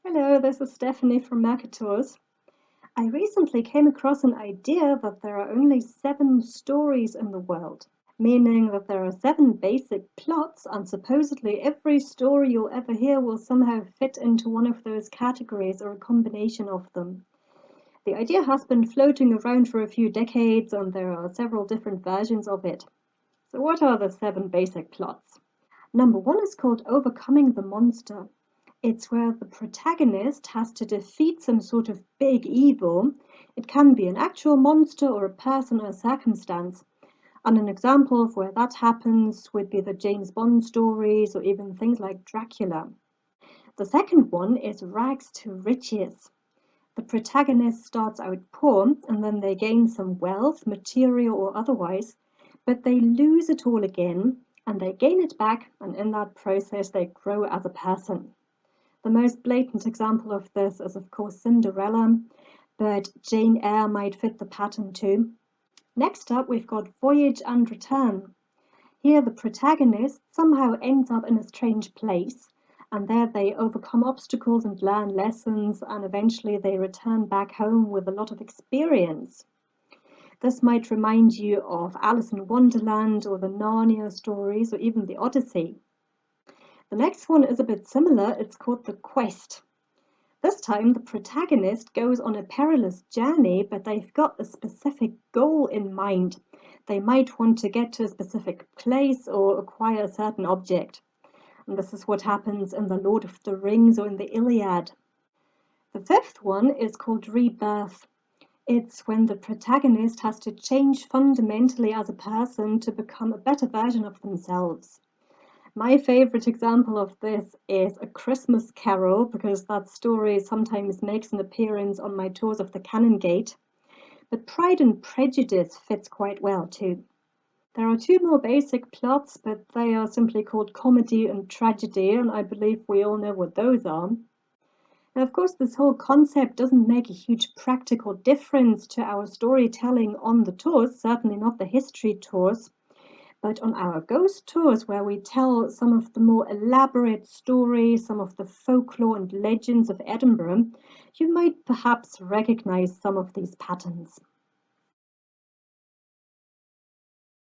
Hello, this is Stephanie from Mercators. I recently came across an idea that there are only 7 stories in the world, meaning that there are 7 basic plots, and supposedly every story you'll ever hear will somehow fit into one of those categories or a combination of them. The idea has been floating around for a few decades, and there are several different versions of it. So, what are the 7 basic plots? Number 1 is called Overcoming the Monster. It's where the protagonist has to defeat some sort of big evil. It can be an actual monster or a person or a circumstance. And an example of where that happens would be the James Bond stories or even things like Dracula. The second one is Rags to Riches. The protagonist starts out poor and then they gain some wealth, material or otherwise, but they lose it all again and they gain it back, and in that process they grow as a person. The most blatant example of this is, of course, Cinderella, but Jane Eyre might fit the pattern too. Next up, we've got Voyage and Return. Here, the protagonist somehow ends up in a strange place, and there they overcome obstacles and learn lessons, and eventually they return back home with a lot of experience. This might remind you of Alice in Wonderland or the Narnia stories or even the Odyssey. The next one is a bit similar. It's called The Quest. This time, the protagonist goes on a perilous journey, but they've got a specific goal in mind. They might want to get to a specific place or acquire a certain object. And this is what happens in The Lord of the Rings or in the Iliad. The fifth one is called Rebirth. It's when the protagonist has to change fundamentally as a person to become a better version of themselves. My favorite example of this is A Christmas Carol, because that story sometimes makes an appearance on my tours of the Canongate. But Pride and Prejudice fits quite well too. There are 2 more basic plots, but they are simply called comedy and tragedy, and I believe we all know what those are. Now, of course, this whole concept doesn't make a huge practical difference to our storytelling on the tours, certainly not the history tours. But on our ghost tours, where we tell some of the more elaborate stories, some of the folklore and legends of Edinburgh, you might perhaps recognize some of these patterns.